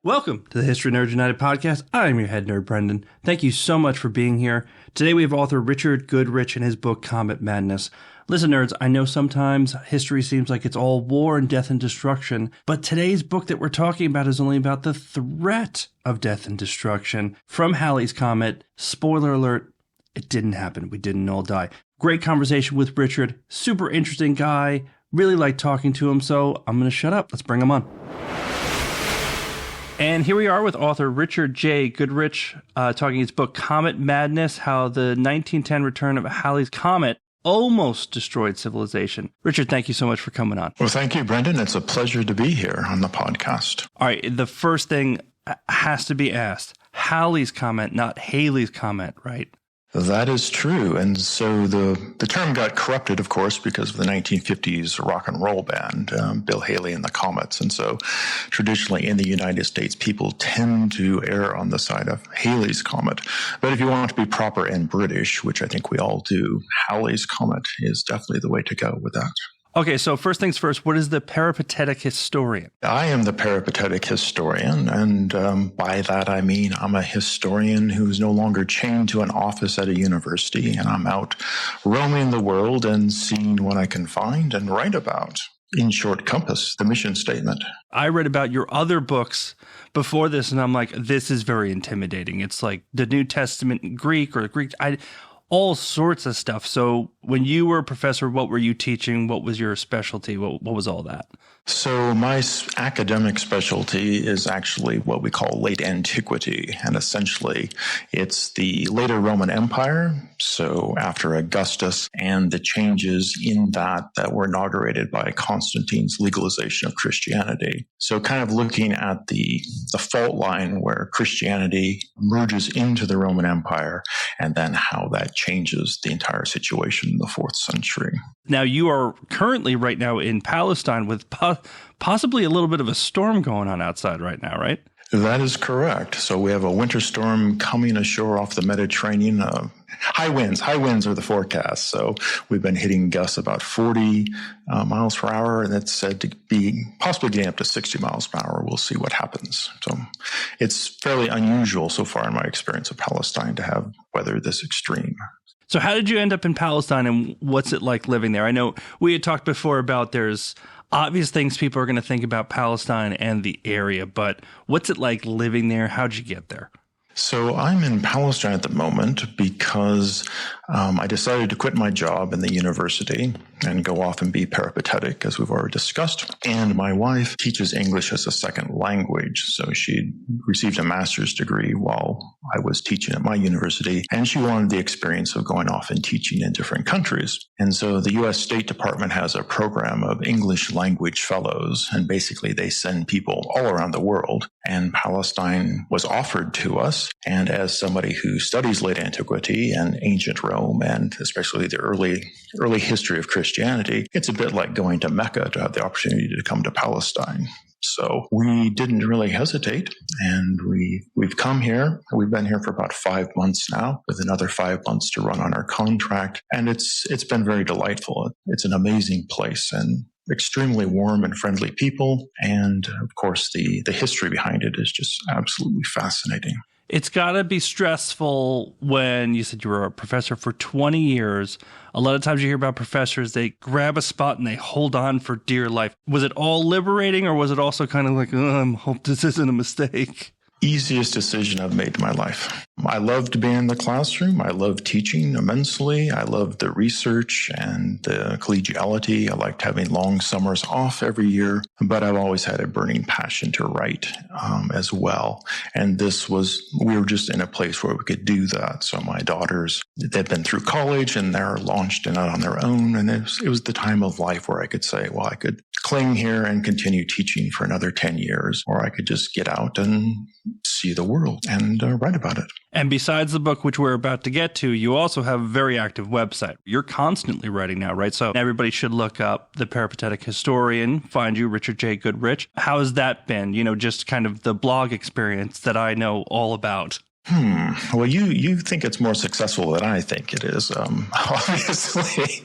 Welcome to the History Nerds United podcast. I'm your head nerd, Brendan. Thank you so much for being here. Today we have author Richard Goodrich and his book, Comet Madness. Listen, nerds, I know sometimes history seems like it's all war and death and destruction, but today's book that we're talking about is only about the threat of death and destruction from Halley's Comet. Spoiler alert, it didn't happen. We didn't all die. Great conversation with Richard. Super interesting guy. Really like talking to him, so I'm going to shut up. Let's bring him on. And here we are with author Richard J. Goodrich talking his book, Comet Madness, how the 1910 return of Halley's Comet almost destroyed civilization. Richard, thank you so much for coming on. Well, thank you, Brendan. It's a pleasure to be here on the podcast. All right, the first thing has to be asked. Halley's Comet, not Halley's Comet, right? That is true. And so the term got corrupted, of course, because of the 1950s rock and roll band, Bill Haley and the Comets. And so traditionally in the United States, people tend to err on the side of Halley's Comet. But if you want to be proper and British, which I think we all do, Halley's Comet is definitely the way to go with that. Okay, so first things first, what is the peripatetic historian? I am the peripatetic historian, and by that I mean I'm a historian who's no longer chained to an office at a university, and I'm out roaming the world and seeing what I can find and write about. In short, compass, the mission statement. I read about your other books before this, and I'm like, this is very intimidating. It's like the New Testament in Greek or Greek, all sorts of stuff. So when you were a professor, what were you teaching? What was your specialty? What was all that? So my academic specialty is actually what we call late antiquity. And essentially, it's the later Roman Empire. So after Augustus and the changes in that were inaugurated by Constantine's legalization of Christianity. So kind of looking at the fault line where Christianity merges into the Roman Empire and then how that changes the entire situation in the 4th century. Now, you are currently right now in Palestine with possibly a little bit of a storm going on outside right now, right? That is correct. So we have a winter storm coming ashore off the Mediterranean. High winds are the forecast. So we've been hitting gusts about 40 miles per hour, and it's said to be possibly getting up to 60 miles per hour. We'll see what happens. So it's fairly unusual so far in my experience of Palestine to have weather this extreme. So how did you end up in Palestine, and what's it like living there? I know we had talked before about there's obvious things people are going to think about Palestine and the area, but what's it like living there? How'd you get there? So I'm in Palestine at the moment because I decided to quit my job in the university and go off and be peripatetic, as we've already discussed. And my wife teaches English as a second language. So she received a master's degree while I was teaching at my university. And she wanted the experience of going off and teaching in different countries. And so the U.S. State Department has a program of English language fellows. And basically they send people all around the world. And Palestine was offered to us. And as somebody who studies late antiquity and ancient Rome, and especially the early history of Christianity, it's a bit like going to Mecca to have the opportunity to come to Palestine. So we didn't really hesitate, and we've come here. We've been here for about 5 months now, with another 5 months to run on our contract, and it's been very delightful. It's an amazing place, and extremely warm and friendly people, and of course the history behind it is just absolutely fascinating. It's got to be stressful when you said you were a professor for 20 years. A lot of times you hear about professors, they grab a spot and they hold on for dear life. Was it all liberating, or was it also kind of like, I hope this isn't a mistake? Easiest decision I've made in my life. I loved being in the classroom. I loved teaching immensely. I loved the research and the collegiality. I liked having long summers off every year, but I've always had a burning passion to write as well. And we were just in a place where we could do that. So my daughters, they've been through college and they're launched and out on their own. And it was the time of life where I could say, well, I could cling here and continue teaching for another 10 years, or I could just get out and see the world and write about it. And besides the book, which we're about to get to, you also have a very active website. You're constantly writing now, right? So everybody should look up the peripatetic historian, find you, Richard J. Goodrich. How has that been? Just kind of the blog experience that I know all about. Well, you think it's more successful than I think it is. Obviously,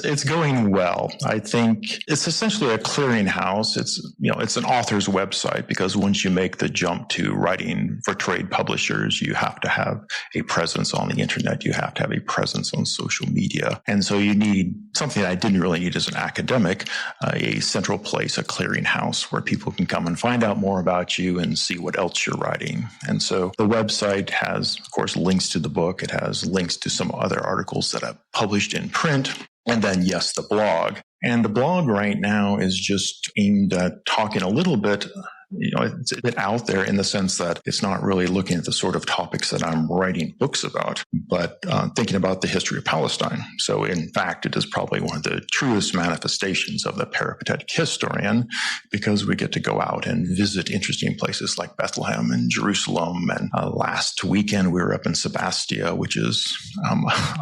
it's going well. I think it's essentially a clearinghouse. It's an author's website, because once you make the jump to writing for trade publishers, you have to have a presence on the internet. You have to have a presence on social media, and so you need something that I didn't really need as an academic, a central place, a clearinghouse where people can come and find out more about you and see what else you're writing. And so the website has, of course, links to the book. It has links to some other articles that I've published in print. And then, yes, the blog. And the blog right now is just aimed at talking a little bit. It's a bit out there in the sense that it's not really looking at the sort of topics that I'm writing books about, but thinking about the history of Palestine. So in fact, it is probably one of the truest manifestations of the peripatetic historian, because we get to go out and visit interesting places like Bethlehem and Jerusalem. And last weekend, we were up in Sebastia, which is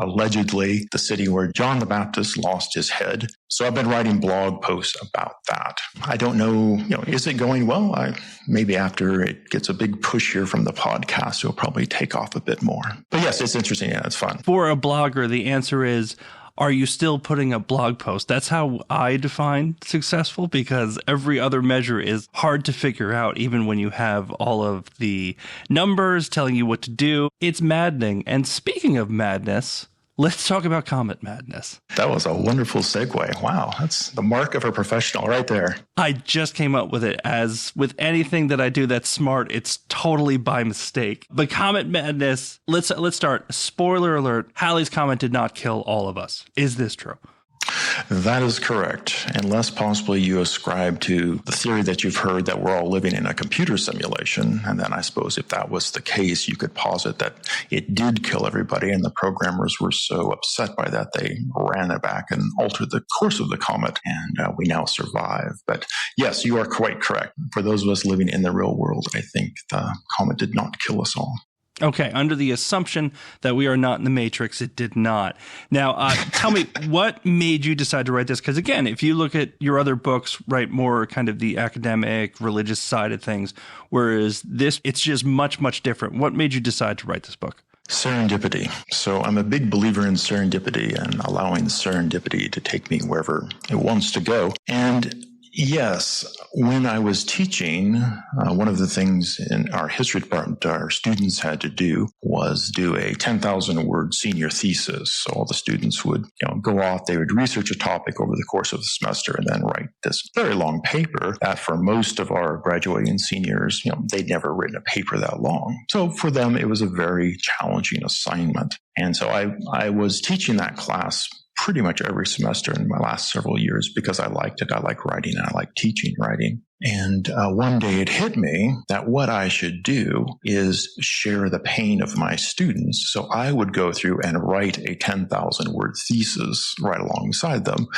allegedly the city where John the Baptist lost his head. So I've been writing blog posts about that. I don't know, is it going well? Maybe after it gets a big push here from the podcast, it'll probably take off a bit more. But yes, it's interesting. Yeah, it's fun. For a blogger, the answer is, are you still putting up blog posts? That's how I define successful, because every other measure is hard to figure out, even when you have all of the numbers telling you what to do. It's maddening. And speaking of madness, let's talk about Comet Madness. That was a wonderful segue. Wow, that's the mark of a professional right there. I just came up with it. As with anything that I do that's smart, it's totally by mistake. But Comet Madness, let's start. Spoiler alert, Halley's comet did not kill all of us. Is this true? That is correct, unless possibly you ascribe to the theory that you've heard that we're all living in a computer simulation. And then I suppose if that was the case, you could posit that it did kill everybody, and the programmers were so upset by that they ran it back and altered the course of the comet, and we now survive. But yes, you are quite correct. For those of us living in the real world, I think the comet did not kill us all. Okay, under the assumption that we are not in the Matrix, it did not. Now, tell me, what made you decide to write this? Because again, if you look at your other books, right, more kind of the academic, religious side of things, whereas this, it's just much, much different. What made you decide to write this book? Serendipity. So I'm a big believer in serendipity and allowing serendipity to take me wherever it wants to go. And yes, when I was teaching, one of the things in our history department our students had to do was do a 10,000-word senior thesis. So all the students would go off, they would research a topic over the course of the semester and then write this very long paper that for most of our graduating seniors, they'd never written a paper that long. So for them, it was a very challenging assignment. And so I was teaching that class pretty much every semester in my last several years because I liked it. I like writing and I like teaching writing. And one day it hit me that what I should do is share the pain of my students. So I would go through and write a 10,000-word thesis right alongside them,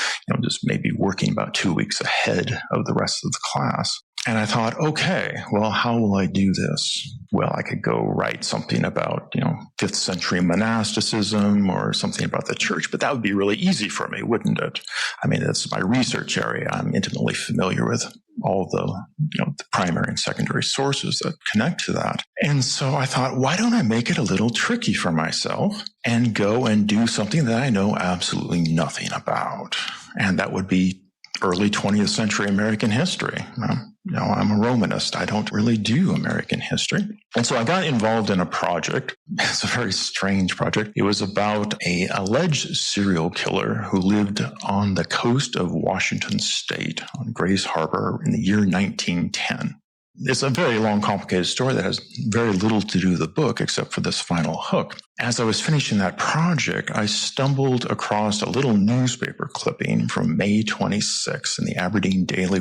just maybe working about 2 weeks ahead of the rest of the class. And I thought, okay, well, how will I do this? Well, I could go write something about, 5th century monasticism or something about the church, but that would be really easy for me, wouldn't it? I mean, it's my research area. I'm intimately familiar with all the, the primary and secondary sources that connect to that. And so I thought, why don't I make it a little tricky for myself and go and do something that I know absolutely nothing about? And that would be early 20th century American history. I'm a Romanist. I don't really do American history. And so I got involved in a project. It's a very strange project. It was about an alleged serial killer who lived on the coast of Washington State on Grays Harbor in the year 1910. It's a very long, complicated story that has very little to do with the book except for this final hook. As I was finishing that project, I stumbled across a little newspaper clipping from May 26 in the Aberdeen Daily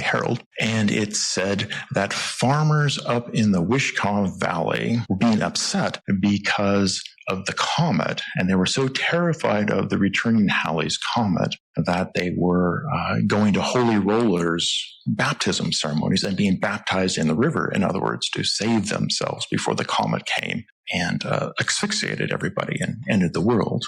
Herald, and it said that farmers up in the Wishkah Valley were being upset because of the comet, and they were so terrified of the returning Halley's comet that they were going to holy rollers baptism ceremonies and being baptized in the river, in other words, to save themselves before the comet came and asphyxiated everybody and ended the world.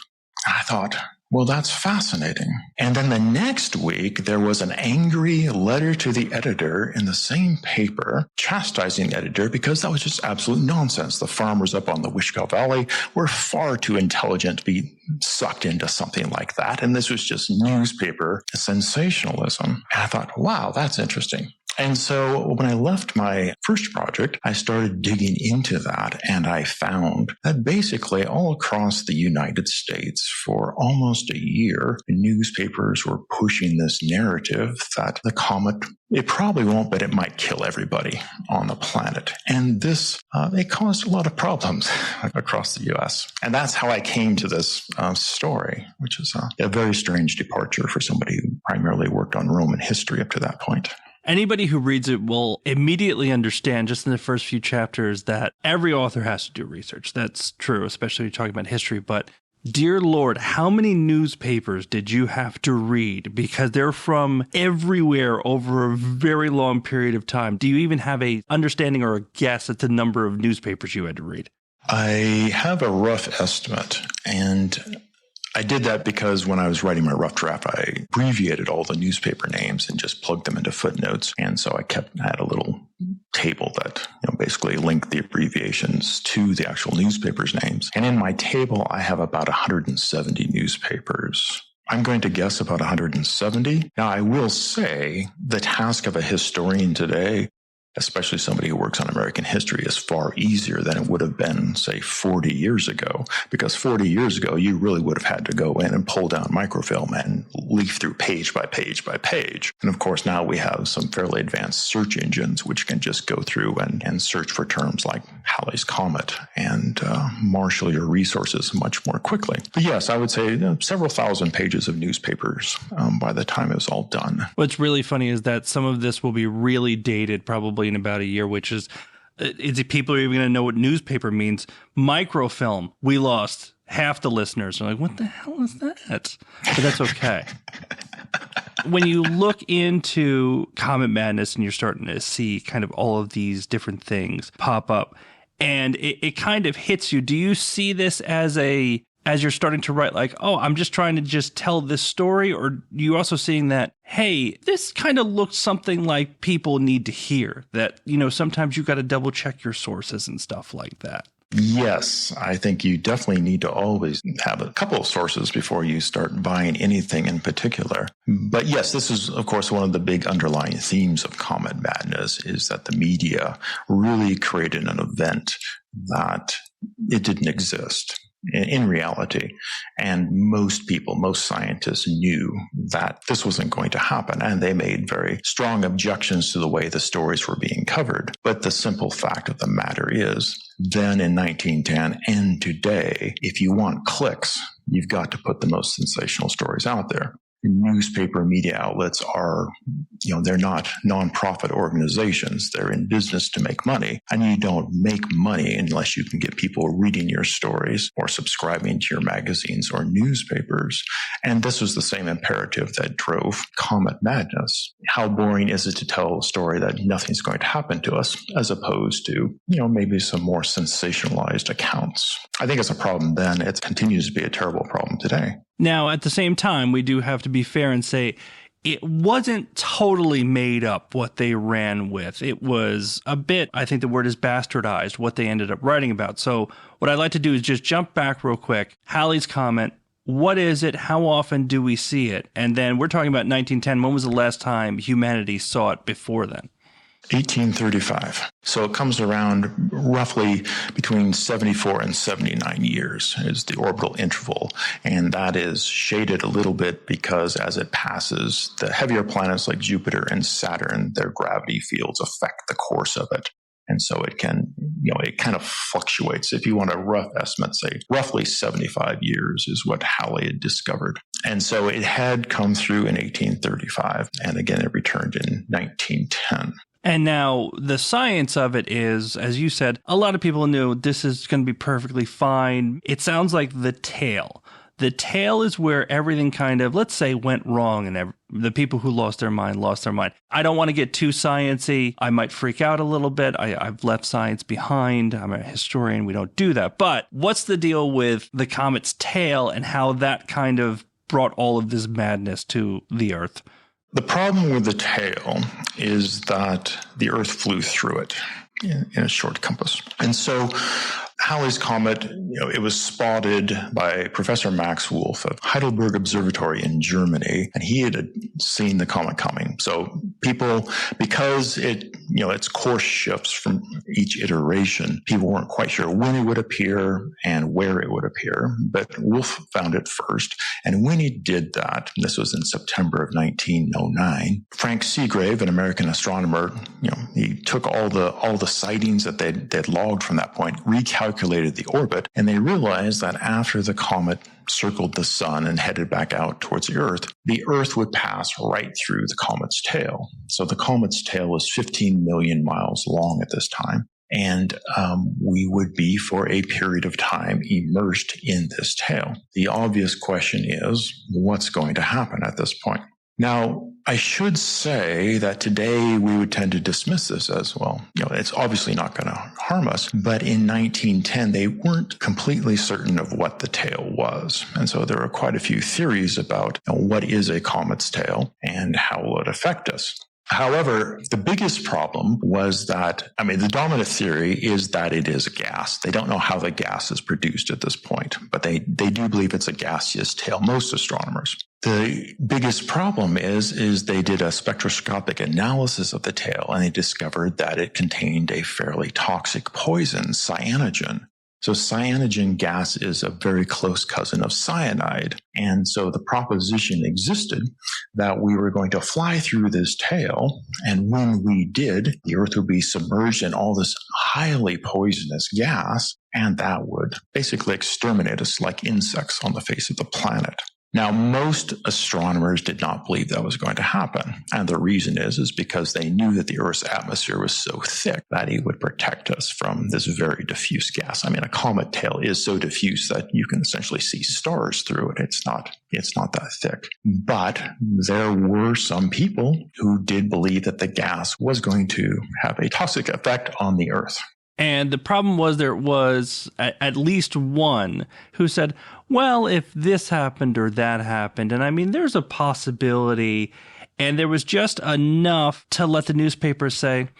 I thought, Well, that's fascinating. And then the next week, there was an angry letter to the editor in the same paper, chastising the editor because that was just absolute nonsense. The farmers up on the Wishkah Valley were far too intelligent to be sucked into something like that. And this was just newspaper sensationalism. And I thought, wow, that's interesting. And so when I left my first project, I started digging into that, and I found that basically all across the United States for almost a year, newspapers were pushing this narrative that the comet, it probably won't, but it might kill everybody on the planet. And this, it caused a lot of problems across the U.S. And that's how I came to this story, which is a very strange departure for somebody who primarily worked on Roman history up to that point. Anybody who reads it will immediately understand just in the first few chapters that every author has to do research. That's true, especially when you're talking about history. But dear Lord, how many newspapers did you have to read? Because they're from everywhere over a very long period of time. Do you even have a understanding or a guess at the number of newspapers you had to read? I have a rough estimate, and I did that because when I was writing my rough draft, I abbreviated all the newspaper names and just plugged them into footnotes. And so I had a little table that basically linked the abbreviations to the actual newspapers' names. And in my table, I have about 170 newspapers. I'm going to guess about 170. Now, I will say the task of a historian today, especially somebody who works on American history, is far easier than it would have been, say, 40 years ago. Because 40 years ago, you really would have had to go in and pull down microfilm and leaf through page by page by page. And of course, now we have some fairly advanced search engines which can just go through and search for terms like Halley's Comet and marshal your resources much more quickly. But yes, I would say several thousand pages of newspapers by the time it was all done. What's really funny is that some of this will be really dated probably in about a year, which is people are even going to know what newspaper means. Microfilm, we lost half the listeners. They're like, what the hell is that? But that's okay. When you look into Comet Madness and you're starting to see kind of all of these different things pop up and it kind of hits you, do you see this as you're starting to write like, oh, I'm just trying to just tell this story? Or are you also seeing that, hey, this kind of looks something like people need to hear, that, sometimes you got to double check your sources and stuff like that? Yes, I think you definitely need to always have a couple of sources before you start buying anything in particular. But yes, this is, of course, one of the big underlying themes of Comet Madness is that the media really created an event that it didn't exist in reality. And most people, most scientists knew that this wasn't going to happen. And they made very strong objections to the way the stories were being covered. But the simple fact of the matter is, then in 1910 and today, if you want clicks, you've got to put the most sensational stories out there. Newspaper media outlets are, they're not nonprofit organizations. They're in business to make money. And you don't make money unless you can get people reading your stories or subscribing to your magazines or newspapers. And this was the same imperative that drove Comet Madness. How boring is it to tell a story that nothing's going to happen to us, as opposed to, maybe some more sensationalized accounts? I think it's a problem then. It continues to be a terrible problem today. Now, at the same time, we do have to be fair and say it wasn't totally made up what they ran with. It was a bit, I think the word is bastardized, what they ended up writing about. So what I'd like to do is just jump back real quick. Halley's Comet, what is it? How often do we see it? And then we're talking about 1910. When was the last time humanity saw it before then? 1835. So it comes around roughly between 74 and 79 years is the orbital interval. And that is shaded a little bit because as it passes, the heavier planets like Jupiter and Saturn, their gravity fields affect the course of it. And so it can, it kind of fluctuates. If you want a rough estimate, say roughly 75 years is what Halley had discovered. And so it had come through in 1835. And again, it returned in 1910. And now the science of it is, as you said, a lot of people knew this is going to be perfectly fine. It sounds like the tail. The tail is where everything kind of, let's say, went wrong and the people who lost their mind. I don't want to get too sciencey. I might freak out a little bit. I've left science behind. I'm a historian. We don't do that. But what's the deal with the comet's tail and how that kind of brought all of this madness to the Earth? The problem with the tail is that the Earth flew through it in a short compass. And so Halley's Comet, it was spotted by Professor Max Wolf of Heidelberg Observatory in Germany, and he had seen the comet coming. So people, because its course shifts from each iteration, people weren't quite sure when it would appear and where it would appear. But Wolf found it first, and when he did that, and this was in September of 1909, Frank Seagrave, an American astronomer, he took all the sightings that they'd logged from that point, recalculated the orbit, and they realized that after the comet circled the sun and headed back out towards the Earth would pass right through the comet's tail. So the comet's tail is 15 million miles long at this time. And we would be, for a period of time, immersed in this tail. The obvious question is, what's going to happen at this point? Now, I should say that today we would tend to dismiss this as, well, it's obviously not going to harm us. But in 1910, they weren't completely certain of what the tail was. And so there are quite a few theories about what is a comet's tail and how will it affect us. However, the biggest problem was that, the dominant theory is that it is a gas. They don't know how the gas is produced at this point, but they do believe it's a gaseous tail, most astronomers. The biggest problem is they did a spectroscopic analysis of the tail, and they discovered that it contained a fairly toxic poison, cyanogen. So cyanogen gas is a very close cousin of cyanide. And so the proposition existed that we were going to fly through this tail, and when we did, the Earth would be submerged in all this highly poisonous gas, and that would basically exterminate us like insects on the face of the planet. Now, most astronomers did not believe that was going to happen. And the reason is because they knew that the Earth's atmosphere was so thick that it would protect us from this very diffuse gas. A comet tail is so diffuse that you can essentially see stars through it. It's not that thick. But there were some people who did believe that the gas was going to have a toxic effect on the Earth. And the problem was there was at least one who said, well, if this happened or that happened, and there's a possibility, and there was just enough to let the newspapers say,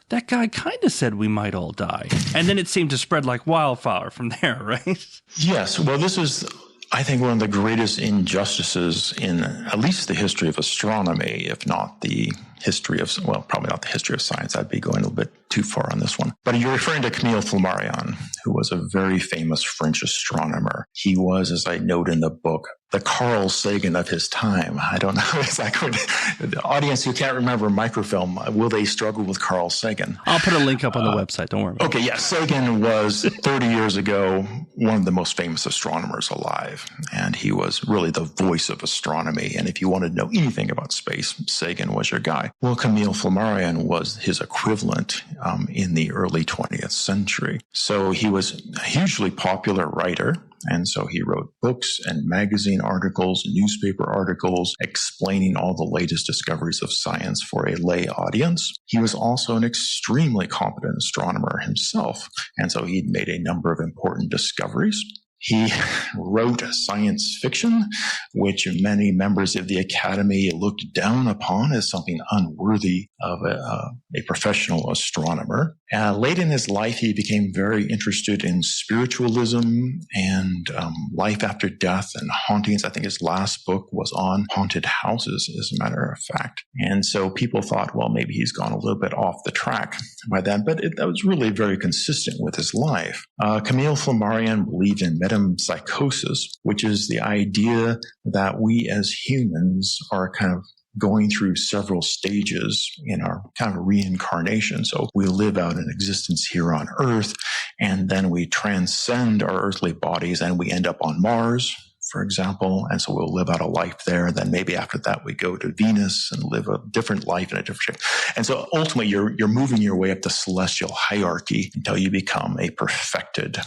that guy kind of said we might all die. And then it seemed to spread like wildfire from there, right? Yes. Well, this is, I think, one of the greatest injustices in at least the history of astronomy, if not the history of, well, probably not the history of science. I'd be going a little bit too far on this one. But you're referring to Camille Flammarion, who was a very famous French astronomer. He was, as I note in the book, the Carl Sagan of his time. I don't know exactly. The audience who can't remember microfilm, will they struggle with Carl Sagan? I'll put a link up on the website. Don't worry about it. Okay, yeah. Sagan was 30 years ago one of the most famous astronomers alive. And he was really the voice of astronomy. And if you wanted to know anything about space, Sagan was your guy. Well, Camille Flammarion was his equivalent in the early 20th century. So he was a hugely popular writer. And so he wrote books and magazine articles, newspaper articles, explaining all the latest discoveries of science for a lay audience. He was also an extremely competent astronomer himself. And so he'd made a number of important discoveries. He wrote science fiction, which many members of the Academy looked down upon as something unworthy of a professional astronomer. Late in his life, he became very interested in spiritualism and life after death and hauntings. I think his last book was on haunted houses, as a matter of fact. And so people thought, well, maybe he's gone a little bit off the track by then, but that was really very consistent with his life. Camille Flammarion believed in metempsychosis, which is the idea that we as humans are kind of going through several stages in our kind of reincarnation. So we live out an existence here on Earth, and then we transcend our earthly bodies and we end up on Mars, for example. And so we'll live out a life there. Then maybe after that, we go to Venus and live a different life in a different shape. And so ultimately, you're moving your way up the celestial hierarchy until you become a perfected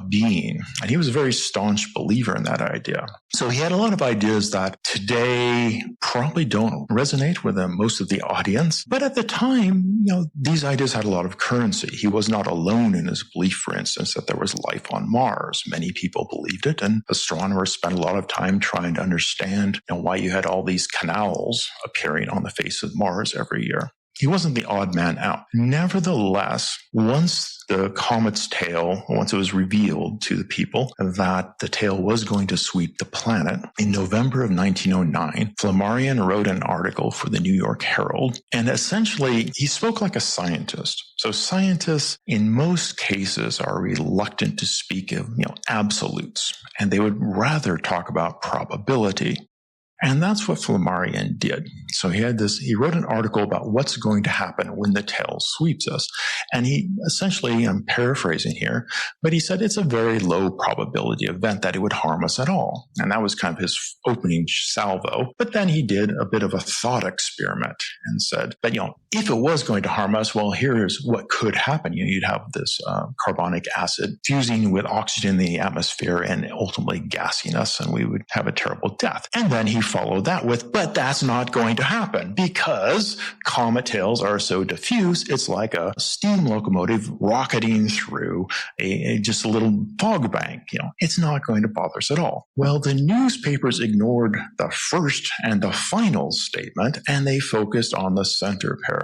being. And he was a very staunch believer in that idea. So he had a lot of ideas that today probably don't resonate with most of the audience. But at the time, these ideas had a lot of currency. He was not alone in his belief, for instance, that there was life on Mars. Many people believed it, and astronomers spent spent a lot of time trying to understand why you had all these canals appearing on the face of Mars every year. He wasn't the odd man out. Nevertheless, once the comet's tail, once it was revealed to the people that the tail was going to sweep the planet, in November of 1909, Flammarion wrote an article for the New York Herald, and essentially he spoke like a scientist. So scientists, in most cases, are reluctant to speak of absolutes, and they would rather talk about probability. And that's what Flammarion did. So he wrote an article about what's going to happen when the tail sweeps us. And he essentially, I'm paraphrasing here, but he said it's a very low probability event that it would harm us at all. And that was kind of his opening salvo. But then he did a bit of a thought experiment and said that, if it was going to harm us, well, here's what could happen. You'd have this carbonic acid fusing with oxygen in the atmosphere and ultimately gassing us, and we would have a terrible death. And then he followed that with, but that's not going to happen because comet tails are so diffuse. It's like a steam locomotive rocketing through just a little fog bank. It's not going to bother us at all. Well, the newspapers ignored the first and the final statement, and they focused on the center paragraph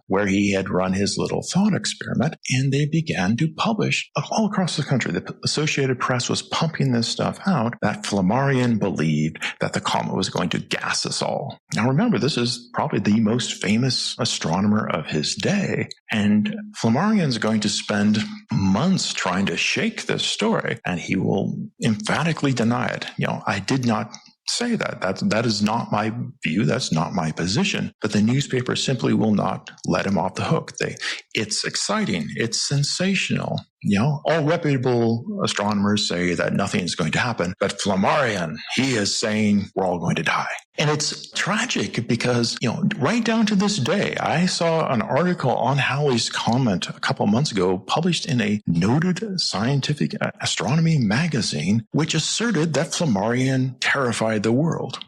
where he had run his little thought experiment, and they began to publish all across the country. The Associated Press was pumping this stuff out that Flammarion believed that the comet was going to gas us all. Now remember, this is probably the most famous astronomer of his day, and Flammarion's going to spend months trying to shake this story, and he will emphatically deny it. I did not say that. That is not my view. That's not my position. But the newspaper simply will not let him off the hook. It's exciting. It's sensational. All reputable astronomers say that nothing is going to happen. But Flammarion, he is saying we're all going to die. And it's tragic because, right down to this day, I saw an article on Halley's comet a couple of months ago published in a noted scientific astronomy magazine, which asserted that Flammarion terrified the world.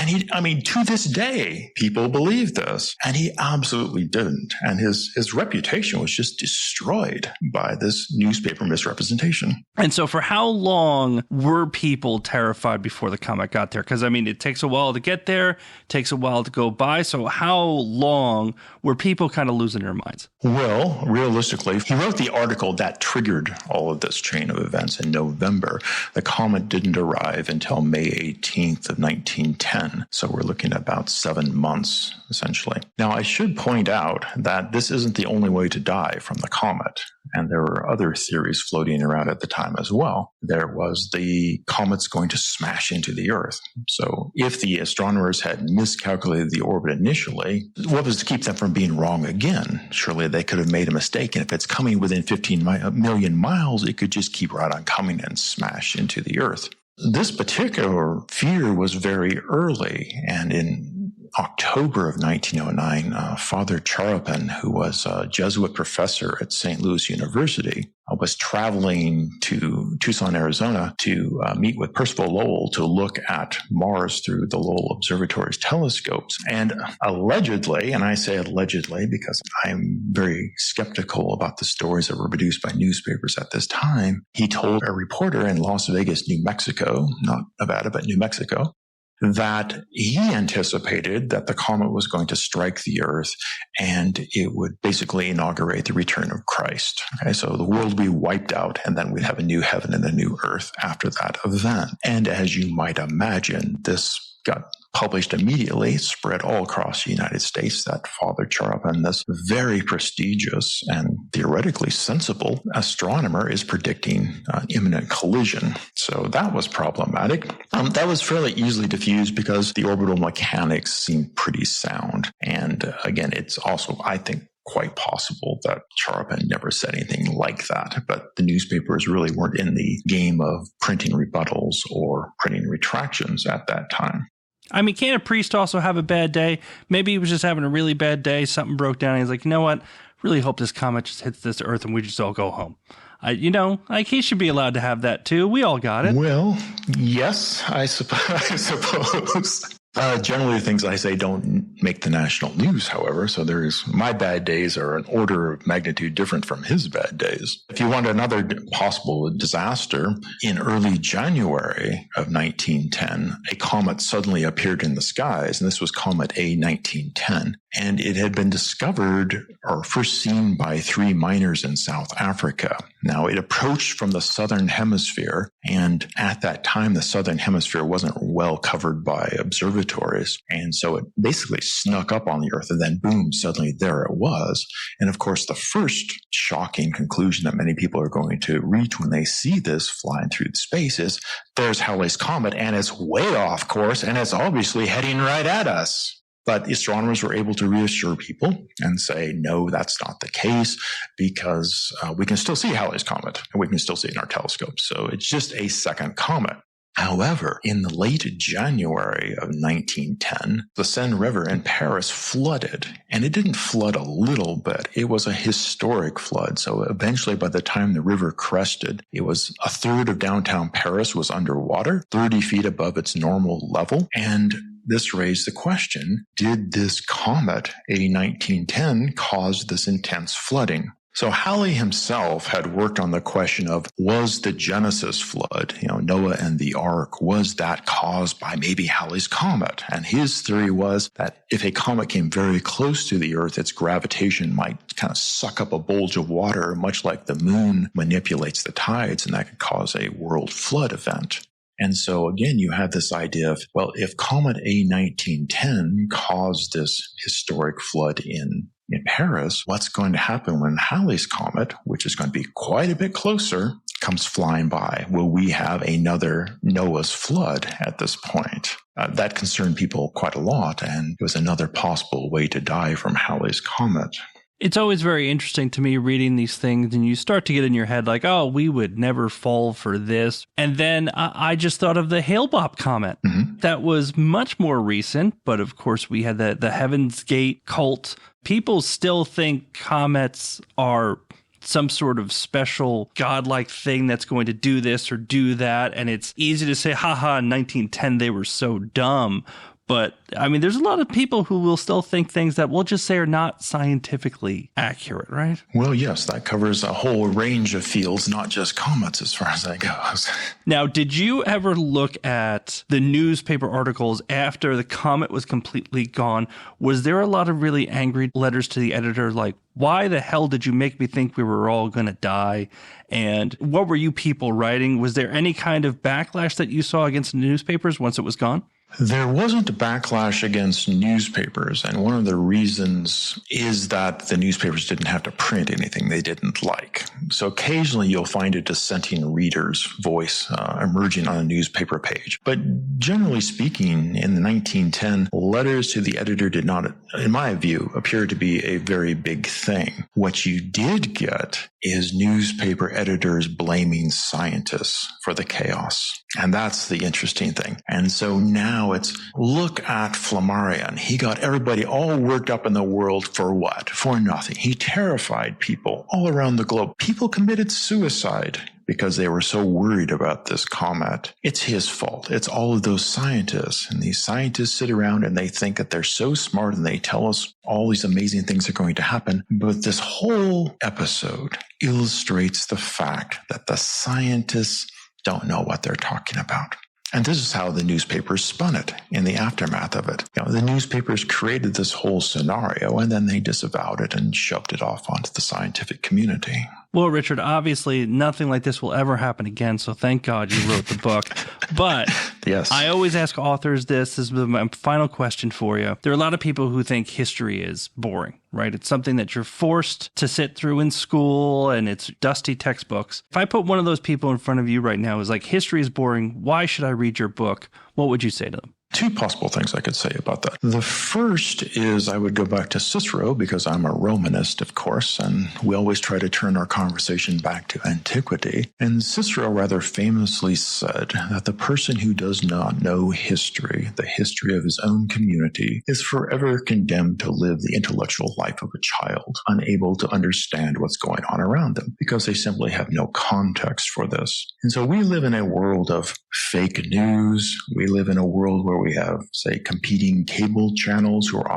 And to this day, people believe this, and he absolutely didn't. And his reputation was just destroyed by this newspaper misrepresentation. And so for how long were people terrified before the comet got there? Because, it takes a while to get there, takes a while to go by. So how long were people kind of losing their minds? Well, realistically, he wrote the article that triggered all of this chain of events in November. The comet didn't arrive until May 18th of 1910. So we're looking at about 7 months, essentially. Now, I should point out that this isn't the only way to die from the comet. And there were other theories floating around at the time as well. There was the comet's going to smash into the Earth. So if the astronomers had miscalculated the orbit initially, what was to keep them from being wrong again? Surely they could have made a mistake. And if it's coming within 15 million miles, it could just keep right on coming and smash into the Earth. This particular fear was very early, and in October of 1909, Father Charopin, who was a Jesuit professor at St. Louis University, was traveling to Tucson, Arizona to meet with Percival Lowell to look at Mars through the Lowell Observatory's telescopes. And allegedly, and I say allegedly because I'm very skeptical about the stories that were produced by newspapers at this time, he told a reporter in Las Vegas, New Mexico, not Nevada, but New Mexico, that he anticipated that the comet was going to strike the Earth and it would basically inaugurate the return of Christ. Okay, so the world would be wiped out, and then we'd have a new heaven and a new earth after that event. And as you might imagine, this got published immediately, spread all across the United States, that Father Charopin, this very prestigious and theoretically sensible astronomer, is predicting imminent collision. So that was problematic. That was fairly easily diffused because the orbital mechanics seemed pretty sound. And again, it's also, I think, quite possible that Charopin never said anything like that, but the newspapers really weren't in the game of printing rebuttals or printing retractions at that time. Can a priest also have a bad day? Maybe he was just having a really bad day. Something broke down. He's like, you know what? Really hope this comet just hits this Earth and we just all go home. He should be allowed to have that too. We all got it. Well, yes, I suppose. Generally, things I say don't make the national news, however. So my bad days are an order of magnitude different from his bad days. If you want another possible disaster, in early January of 1910, a comet suddenly appeared in the skies, and this was Comet A 1910. And it had been discovered or first seen by 3 miners in South Africa. Now, it approached from the southern hemisphere, and at that time, the southern hemisphere wasn't well covered by observatories. And so it basically snuck up on the Earth, and then boom, suddenly there it was. And of course, the first shocking conclusion that many people are going to reach when they see this flying through space is, there's Halley's Comet, and it's way off course, and it's obviously heading right at us. But astronomers were able to reassure people and say, no, that's not the case, because we can still see Halley's Comet, and we can still see it in our telescopes. So it's just a second comet. However, in the late January of 1910, the Seine River in Paris flooded, and it didn't flood a little bit. It was a historic flood. So eventually, by the time the river crested, it was a third of downtown Paris was underwater, 30 feet above its normal level. And this raised the question, did this comet, A 1910, cause this intense flooding? So Halley himself had worked on the question of, was the Genesis flood, Noah and the ark, was that caused by maybe Halley's comet? And his theory was that if a comet came very close to the Earth, its gravitation might kind of suck up a bulge of water, much like the moon manipulates the tides, and that could cause a world flood event. And so again, you have this idea of, well, if Comet A 1910 caused this historic flood in Paris, what's going to happen when Halley's Comet, which is going to be quite a bit closer, comes flying by? Will we have another Noah's flood at this point? That concerned people quite a lot, and it was another possible way to die from Halley's Comet. It's always very interesting to me reading these things, and you start to get in your head like, oh, we would never fall for this. And then I just thought of the Hale-Bopp comet. Mm-hmm. That was much more recent, but of course we had the Heaven's Gate cult. People still think comets are some sort of special godlike thing that's going to do this or do that. And it's easy to say, haha, in 1910 they were so dumb. But, I mean, there's a lot of people who will still think things that we'll just say are not scientifically accurate, right? Well, yes, that covers a whole range of fields, not just comets as far as that goes. Now, did you ever look at the newspaper articles after the comet was completely gone? Was there a lot of really angry letters to the editor like, why the hell did you make me think we were all going to die? And what were you people writing? Was there any kind of backlash that you saw against the newspapers once it was gone? There wasn't a backlash against newspapers, and one of the reasons is that the newspapers didn't have to print anything they didn't like. So occasionally you'll find a dissenting reader's voice emerging on a newspaper page. But generally speaking, in the 1910, letters to the editor did not, in my view, appear to be a very big thing. What you did get is newspaper editors blaming scientists for the chaos. And that's the interesting thing. And so now it's, look at Flammarion. He got everybody all worked up in the world for what? For nothing. He terrified people all around the globe. People committed suicide because they were so worried about this comet. It's his fault. It's all of those scientists. And these scientists sit around and they think that they're so smart and they tell us all these amazing things are going to happen. But this whole episode illustrates the fact that the scientists don't know what they're talking about. And this is how the newspapers spun it in the aftermath of it. The newspapers created this whole scenario and then they disavowed it and shoved it off onto the scientific community. Well, Richard, obviously nothing like this will ever happen again, so thank God you wrote the book. But yes, I always ask authors this is my final question for you. There are a lot of people who think history is boring, right? It's something that you're forced to sit through in school, and it's dusty textbooks. If I put one of those people in front of you right now who's like, history is boring, why should I read your book? What would you say to them? Two possible things I could say about that. The first is I would go back to Cicero because I'm a Romanist, of course, and we always try to turn our conversation back to antiquity. And Cicero rather famously said that the person who does not know history, the history of his own community, is forever condemned to live the intellectual life of a child, unable to understand what's going on around them because they simply have no context for this. And so we live in a world of fake news. We live in a world where where we have, say, competing cable channels who are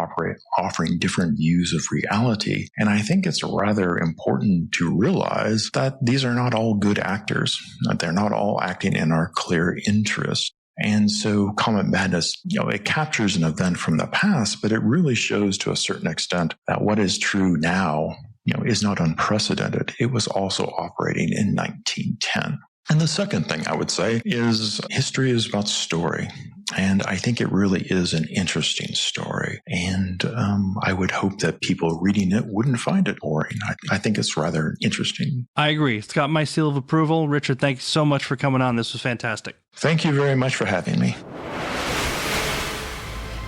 offering different views of reality. And I think it's rather important to realize that these are not all good actors, that they're not all acting in our clear interest. And so Comet Madness, it captures an event from the past, but it really shows to a certain extent that what is true now, is not unprecedented. It was also operating in 1910. And the second thing I would say is history is about story. And I think it really is an interesting story. And I would hope that people reading it wouldn't find it boring. I think it's rather interesting. I agree. It's got my seal of approval. Richard, thank you so much for coming on. This was fantastic. Thank you very much for having me.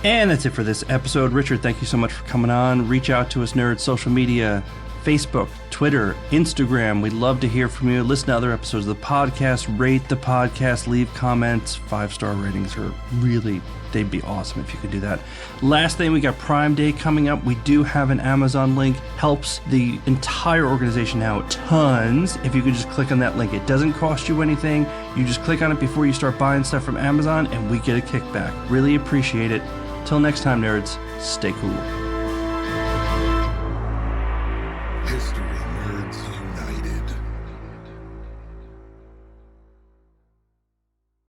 And that's it for this episode. Richard, thank you so much for coming on. Reach out to us, nerds, social media, Facebook, Twitter, Instagram. We'd love to hear from you. Listen to other episodes of the podcast. Rate the podcast. Leave comments. 5-star ratings are really, they'd be awesome if you could do that. Last thing, we got Prime Day coming up. We do have an Amazon link. Helps the entire organization out tons. If you could just click on that link. It doesn't cost you anything. You just click on it before you start buying stuff from Amazon and we get a kickback. Really appreciate it. Till next time, nerds, stay cool.